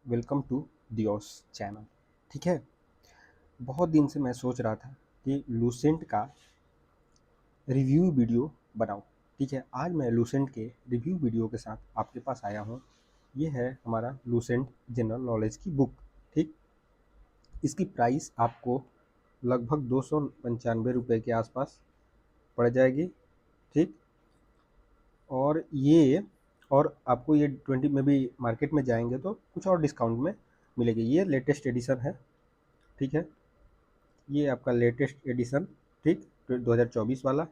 Welcome to दियोस channel. ठीक है। बहुत दिन से मैं सोच रहा था कि लूसेंट का रिव्यू वीडियो बनाऊं। ठीक है, आज मैं लूसेंट के रिव्यू वीडियो के साथ आपके पास आया हूं। ये है हमारा लूसेंट जनरल नॉलेज की बुक। ठीक, इसकी प्राइस आपको लगभग 295 रुपये के आसपास पड़ जाएगी। ठीक, और ये और आपको ये 20 में भी मार्केट में जाएंगे तो कुछ और डिस्काउंट में मिलेगी। ये लेटेस्ट एडिशन है। ठीक है, ये आपका लेटेस्ट एडिशन। ठीक, 2024 वाला।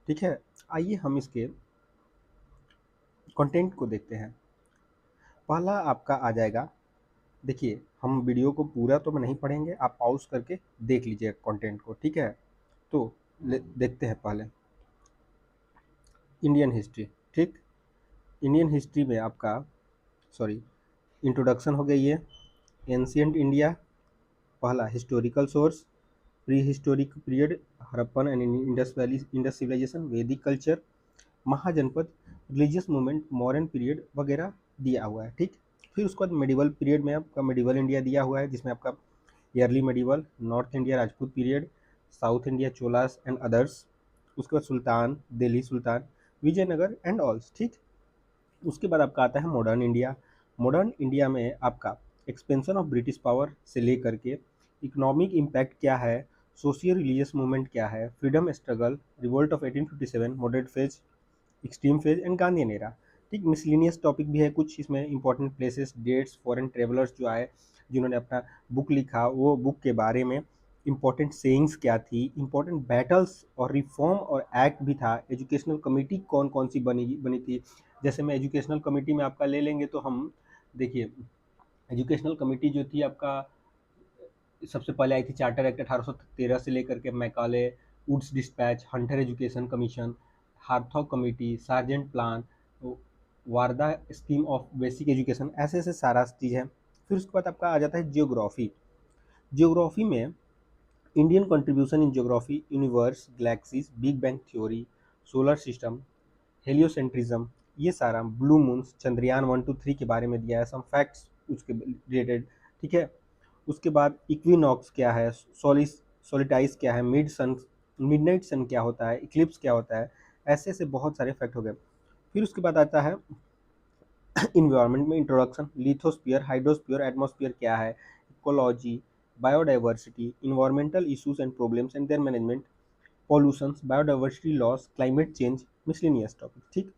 ठीक है, आइए हम इसके कंटेंट को देखते हैं। पहला आपका आ जाएगा। देखिए, हम वीडियो को पूरा तो नहीं पढ़ेंगे, आप पॉज करके देख लीजिए कंटेंट को। ठीक है, तो देखते हैं पहले इंडियन हिस्ट्री। ठीक, इंडियन हिस्ट्री में आपका सॉरी इंट्रोडक्शन हो गई है। एंशियंट इंडिया, पहला historical source, prehistoric period, Harappan and Indus valley Indus civilization, Vedic culture, Mahajanapada, religious movement, modern period वगैरह दिया हुआ है। ठीक, फिर उसके बाद मेडिवल पीरियड में आपका मेडिवल इंडिया दिया हुआ है, जिसमें आपका yearly medieval, north India Rajput period, south India Cholas and others, उसके बाद सुल्तान, दिल्ली सुल्तान, विजयनगर एंड ऑल्स। ठीक, उसके बाद आपका आता है मॉडर्न इंडिया। मॉडर्न इंडिया में आपका एक्सपेंशन ऑफ ब्रिटिश पावर से लेकर के इकोनॉमिक इम्पैक्ट क्या है, सोशियल रिलीजियस मूवमेंट क्या है, freedom struggle, revolt of 1857, moderate phase, extreme phase and Gandhi era. ठीक, मिसलिनियस टॉपिक भी है कुछ इसमें, important places, dates, foreign travellers जो आए जिन्होंने अपना बुक लिखा, वो बुक के बारे में इंपॉर्टेंट सेइंग्स क्या थी, इंपॉर्टेंट बैटल्स और रिफॉर्म और एक्ट भी था। एजुकेशनल कमेटी कौन कौन सी बनी बनी थी। जैसे मैं एजुकेशनल कमेटी में आपका ले लेंगे तो हम देखिए, एजुकेशनल कमेटी जो थी आपका सबसे पहले आई थी चार्टर एक्ट 1813 से लेकर के Macaulay, Wood's despatch, Hunter education commission, Hartog committee, Sargent plan, Wardha scheme of basic education, ऐसे ऐसे सारा चीज़ है। फिर उसके बाद आपका आ जाता है जियोग्राफी। जियोग्राफी में Indian contribution in geography, universe, galaxies, big bang theory, solar system, heliocentrism, ये सारा, ब्लू मून्स, चंद्रयान 1 2 3 के बारे में दिया है, सम फैक्ट्स उसके रिलेटेड। ठीक है, उसके बाद इक्विनॉक्स क्या है, सोलिटाइज क्या है, मिडनाइट सन क्या होता है, इक्लिप्स क्या होता है, ऐसे ऐसे बहुत सारे फैक्ट हो गए। फिर उसके बाद आता है इन्वायरमेंट में इंट्रोडक्शन, लिथोस्फीयर, हाइड्रोस्फीयर, एटमॉस्फेयर क्या है, ecology, biodiversity, environmental issues and problems and there management, pollutions, biodiversity loss, climate change, miscellaneous topic. ठीक,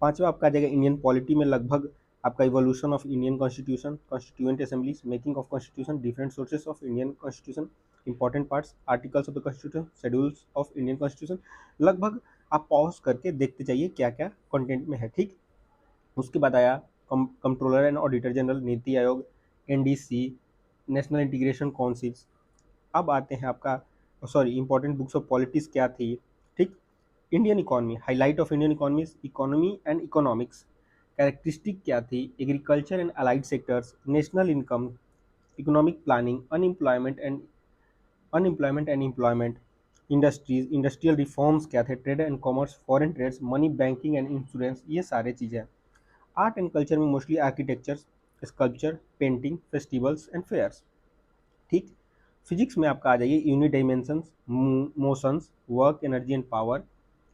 पांचवा आपका आ जाएगा इंडियन पॉलिटी में लगभग आपका evolution of Indian constitution, constituent assemblies, making of constitution, different sources of Indian constitution, important parts, articles of the constitution, schedules of Indian constitution. लगभग आप pause करके देखते जाइए क्या क्या कंटेंट में है। ठीक, उसके बाद आया controller and auditor general, NITI Aayog, NDC, national integration council. अब आते हैं आपका इंपॉर्टेंट बुक्स ऑफ पॉलिटिक्स क्या थी। ठीक, Indian economy, highlight of Indian economy, economy and economics, characteristic क्या थी, agriculture and allied sectors, national income, economic planning, unemployment and employment, industries, industrial reforms क्या थे, trade and commerce, foreign trades, money, banking and insurance, ये सारे चीज़ें हैं। Art and culture में mostly architecture, sculpture, painting, festivals and fairs. ठीक, physics में आपका आ जाइए unit dimensions, motions, work, energy and power,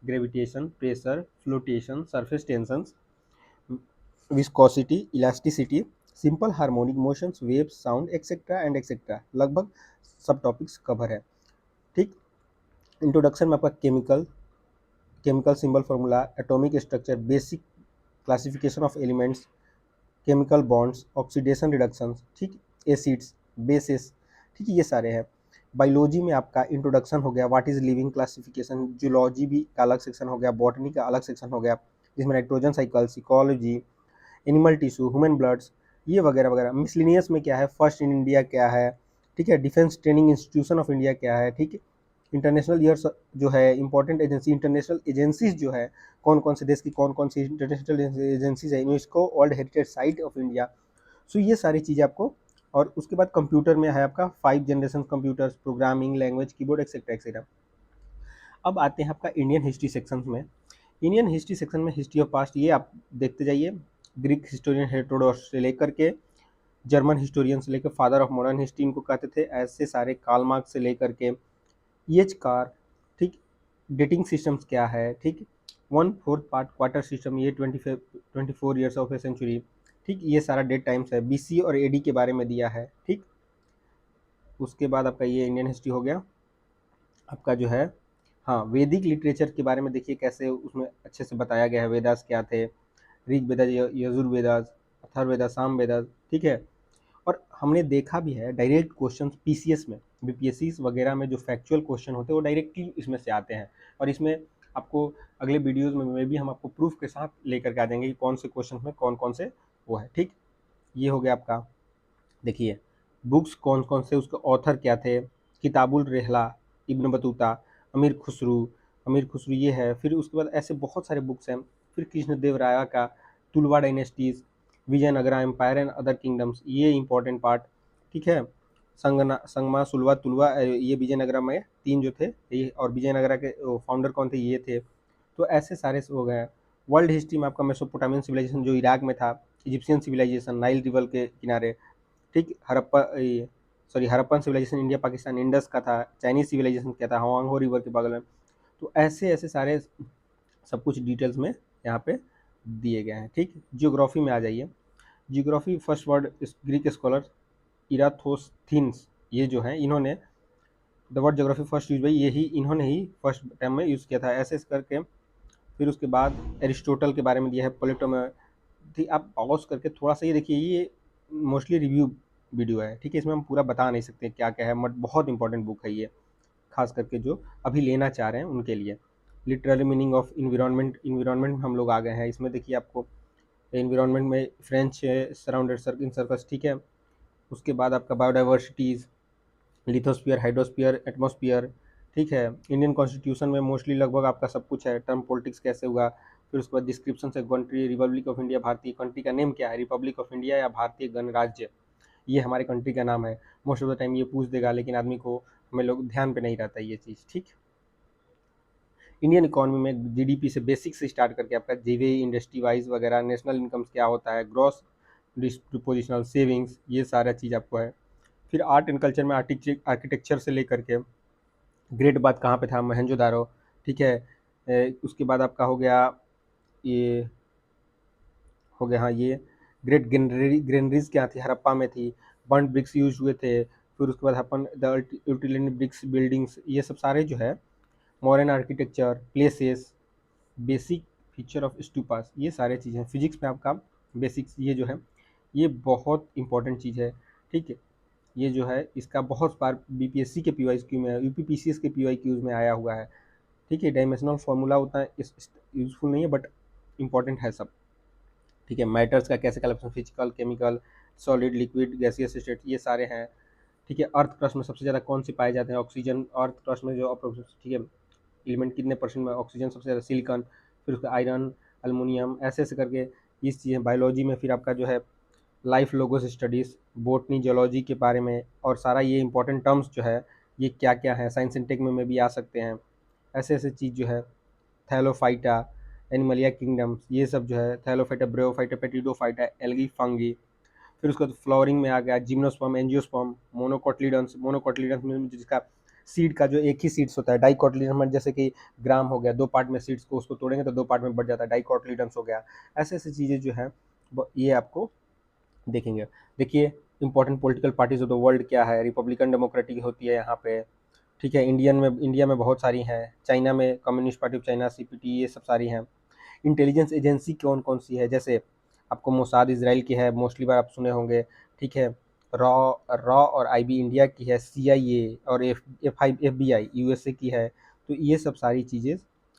gravitation, pressure, flotation, surface tensions, viscosity, elasticity, simple harmonic motions, waves, sound etcetera and etcetera. लगभग सब topics cover है। ठीक, introduction में आपका chemical symbol formula, atomic structure, basic classification of elements, chemical bonds, oxidation reduction. ठीक, acids, basis. ठीक है, ये सारे हैं। बायोलॉजी में आपका इंट्रोडक्शन हो गया, what is living classification, zoology भी का अलग सेक्शन हो गया, बॉटनी का अलग सेक्शन हो गया, जिसमें nitrogen cycles, ecology, animal tissue, human bloods, ये वगैरह वगैरह। मिसलिनियस में क्या है, फर्स्ट इन इंडिया क्या है, ठीक है, defence training institution of India क्या है, ठीक है, इंटरनेशनल ईयर्स जो है, इंपॉर्टेंट एजेंसी, इंटरनेशनल एजेंसीज जो है, कौन कौन से देश की कौन कौन सी इंटरनेशनल एजेंसीज है, UNESCO world heritage site of India. So ये सारी चीज़ें आपको। और उसके बाद कंप्यूटर में है आपका 5 generation computers, programming language, keyboard etcetera etcetera. अब आते हैं आपका इंडियन हिस्ट्री सेक्शन में। इंडियन हिस्ट्री सेक्शन में हिस्ट्री ऑफ पास्ट, ये आप देखते जाइए, ग्रीक हिस्टोरियन हेरोडोटस से लेकर के जर्मन हिस्टोरियन से लेकर फादर ऑफ मॉडर्न हिस्ट्री इनको कहते थे। ऐसे सारे कार्ल मार्क्स से लेकर के ईएच कार, ठीक, डेटिंग सिस्टम्स क्या है, ठीक, 1/4 पार्ट क्वार्टर सिस्टम, ये 24 ईयर्स ऑफ ए सेंचुरी, ठीक, ये सारा डेट टाइम्स है। बीसी और एडी के बारे में दिया है, ठीक। उसके बाद आपका ये इंडियन हिस्ट्री हो गया आपका जो है। हाँ, वैदिक लिटरेचर के बारे में देखिए कैसे उसमें अच्छे से बताया गया है। वेदास क्या थे, ऋग्वेदा, यजुर्वेदास, अथर्ववेदा, सामवेदा, ठीक है। और हमने देखा भी है डायरेक्ट क्वेश्चन पीसीएस में, बीपीएससी वगैरह में जो फैक्चुअल क्वेश्चन होते हैं वो डायरेक्टली इसमें से आते हैं। और इसमें आपको अगले वीडियोस में भी हम आपको प्रूफ के साथ लेकर के आ जाएंगे कि कौन से क्वेश्चन में कौन कौन से वो है, ठीक। ये हो गया आपका। देखिए बुक्स कौन कौन से, उसके ऑथर क्या थे, किताबुल रहला, इब्न बतूता, अमीर खुसरू, अमीर खुसरू ये है। फिर उसके बाद ऐसे बहुत सारे बुक्स हैं। फिर कृष्णदेव राय का Tuluva dynasties, Vijayanagara empire and other kingdoms, ये इंपॉर्टेंट पार्ट, ठीक है। संगमा, सुलवा, तुलवा, ये विजयनगरा में तीन जो थे ये, और विजयनगरा के फाउंडर कौन थे, ये थे। तो ऐसे सारे हो गए। वर्ल्ड हिस्ट्री में आपका मेसोपोटामियन सिविलाइजेशन जो इराक में था, इजिप्शियन सिविलाइजेशन नाइल रिवर के किनारे, ठीक, Harappan civilisation India Pakistan Indus का था। चाइनीज सिविलाइजेशन क्या था, हवांगहो रिवर के बगल में। तो ऐसे ऐसे सारे सब कुछ डिटेल्स में यहाँ पे दिए गए हैं, ठीक। जियोग्राफी में आ जाइए। Geography first word Greek scholar Eratosthenes, ये जो हैं इन्होंने the word geography first use भाई, यही इन्होंने ही फर्स्ट टाइम में यूज़ किया था, ऐसे करके। फिर उसके बाद एरिस्टोटल के बारे में दिया है, प्लेटो में। ठीक, आप पॉज करके थोड़ा सा ये देखिए, ये मोस्टली रिव्यू वीडियो है, ठीक है। इसमें हम पूरा बता नहीं सकते क्या क्या है, बट बहुत इंपॉर्टेंट बुक है ये, खास करके जो अभी लेना चाह रहे हैं उनके लिए। Literally meaning of environment, environment में हम लोग आ गए हैं। इसमें देखिए आपको इन्वायरमेंट में फ्रेंच सराउंडेड इन सर्कस, ठीक है। उसके बाद आपका बायोडाइवर्सिटीज़, लिथोस्फीयर, हाइड्रोस्फीयर, एटमॉस्फेयर, ठीक है। इंडियन कॉन्स्टिट्यूशन में मोस्टली लगभग आपका सब कुछ है। टर्म पॉलिटिक्स कैसे हुआ, फिर उसके बाद डिस्क्रिप्शन से कंट्री, रिपब्लिक ऑफ इंडिया, भारतीय कंट्री का नेम क्या है, रिपब्लिक ऑफ इंडिया या भारतीय गणराज्य, ये हमारे कंट्री का नाम है। मोस्ट ऑफ द टाइम ये पूछ देगा, लेकिन आदमी को, हमें लोग ध्यान पे नहीं रहता ये चीज़, ठीक। इंडियन इकोनॉमी में जीडीपी से बेसिक से स्टार्ट करके आपका जीवी, इंडस्ट्री वाइज वगैरह, नेशनल इनकम्स क्या होता है, ग्रॉस डिस्पोजिशनल सेविंग्स, ये सारा चीज़ आपको है। फिर आर्ट एंड कल्चर में आर्किटेक्चर से लेकर के ग्रेट बात कहाँ पे था, मोहनजोदारो, ठीक है। उसके बाद आपका हो गया ये, हो गया हाँ ये ग्रेट ग्रेनरीज क्या थी, हड़प्पा में थी। बर्न्ड ब्रिक्स यूज हुए थे। फिर उसके बाद अपन द यूटिलिटी ब्रिक्स बिल्डिंग्स, ये सब सारे जो है, modern architecture, places, basic feature of stupas, ये सारे चीज़ें। फिजिक्स में आपका बेसिक्स, ये जो है ये बहुत इंपॉर्टेंट चीज़ है, ठीक है। ये जो है इसका बहुत बार बीपीएससी के पीवाईक्यू में, यूपीपीसीएस के पीवाईक्यूज में आया हुआ है, ठीक है। डायमेंशनल फार्मूला उतना यूजफुल नहीं है, बट इंपॉर्टेंट है सब, ठीक है। मैटर्स का कैसे calculation, physical, chemical, solid, liquid, gaseous state, ये सारे हैं, ठीक है। अर्थ क्रस्ट में सबसे ज़्यादा कौन से पाए जाते हैं, ऑक्सीजन। अर्थ क्रस्ट में जो, ठीक है, एलिमेंट कितने परसेंट में, ऑक्सीजन सबसे ज़्यादा, सिलिकॉन, फिर उसका आयरन, अल्मोनियम, ऐसे ऐसे करके इस चीज़ें। बायोलॉजी में फिर आपका जो है life logos studies, botany, geology के बारे में, और सारा ये इंपॉर्टेंट टर्म्स जो है ये क्या क्या है, साइंस एंड टेक में भी आ सकते हैं। ऐसे ऐसे चीज़ जो है, थैलोफाइटा, एनिमलिया किंगडम्स, ये सब जो है, थैलोफाइटा, ब्रेयोफाइटा, पेटिडोफाइटा, एल्गी, फंगी। फिर उसके बाद फ्लावरिंग में आ गया जिम्नोस्पर्म, एंजियोस्पर्म, मोनोकोटिलिडन्स, मोनोकोटिलिडन्स में जिसका सीड का जो एक ही सीड्स होता है। डाइकोटिलिडन्स में जैसे कि ग्राम हो गया, दो पार्ट में सीड्स को उसको तोड़ेंगे तो दो पार्ट में बढ़ जाता है, डाइकोटिलिडन्स हो गया। ऐसे ऐसे चीज़ें जो है ये आपको देखेंगे। देखिए important political parties of the world क्या है, रिपब्लिकन डेमोक्रेटिक होती है यहाँ पे, ठीक है। इंडिया में बहुत सारी हैं। चाइना में communist party of China, CPT, ये सब सारी हैं। इंटेलिजेंस एजेंसी कौन कौन सी है, जैसे आपको मोसाद इजराइल की है, मोस्टली बार आप सुने होंगे, ठीक है। रॉ रॉ और आईबी इंडिया की है, सीआईए और एफबीआई यूएसए की है। तो ये सब सारी चीज़ें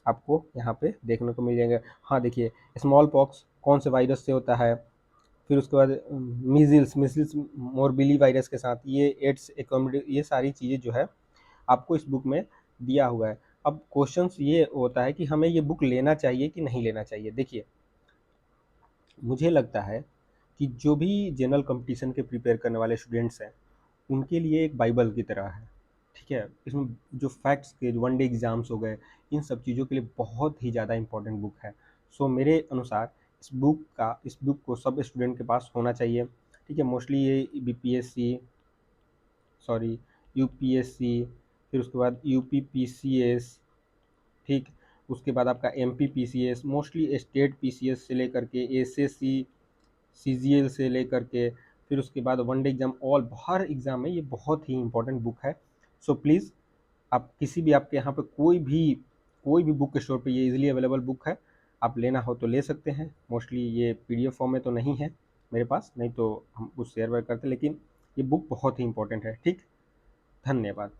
आपको यहाँ पे देखने को मिल जाएंगे। हाँ देखिए, स्मॉल पॉक्स कौन से वायरस से होता है, फिर उसके बाद मिसिल्स मोरबिली वायरस के साथ, ये एड्स, एकोमोडी, ये सारी चीज़ें जो है आपको इस बुक में दिया हुआ है। अब क्वेश्चंस ये होता है कि हमें ये बुक लेना चाहिए कि नहीं लेना चाहिए। देखिए मुझे लगता है कि जो भी जनरल कंपटीशन के प्रिपेयर करने वाले स्टूडेंट्स हैं उनके लिए एक बाइबल की तरह है, ठीक है। इसमें जो फैक्ट्स के वन डे एग्जाम्स हो गए, इन सब चीज़ों के लिए बहुत ही ज़्यादा इंपॉर्टेंट बुक है। सो मेरे अनुसार इस बुक को सब स्टूडेंट के पास होना चाहिए, ठीक है। मोस्टली ये बीपीएससी, सॉरी यूपीएससी, फिर उसके बाद यूपीपीसीएस, ठीक, उसके बाद आपका एमपीपीसीएस, मोस्टली स्टेट पीसीएस से लेकर के एसएससी, सीजीएल से लेकर के फिर उसके बाद वनडे एग्जाम, ऑल हर एग्जाम में ये बहुत ही इंपॉर्टेंट बुक है। सो प्लीज़ आप किसी भी, आपके यहाँ पे कोई भी बुक स्टोर पे ये इजीली अवेलेबल बुक है, आप लेना हो तो ले सकते हैं। मोस्टली ये पीडीएफ फॉर्म में तो नहीं है मेरे पास, नहीं तो हम कुछ शेयर वेयर करते, लेकिन ये बुक बहुत ही इंपॉर्टेंट है। ठीक, धन्यवाद।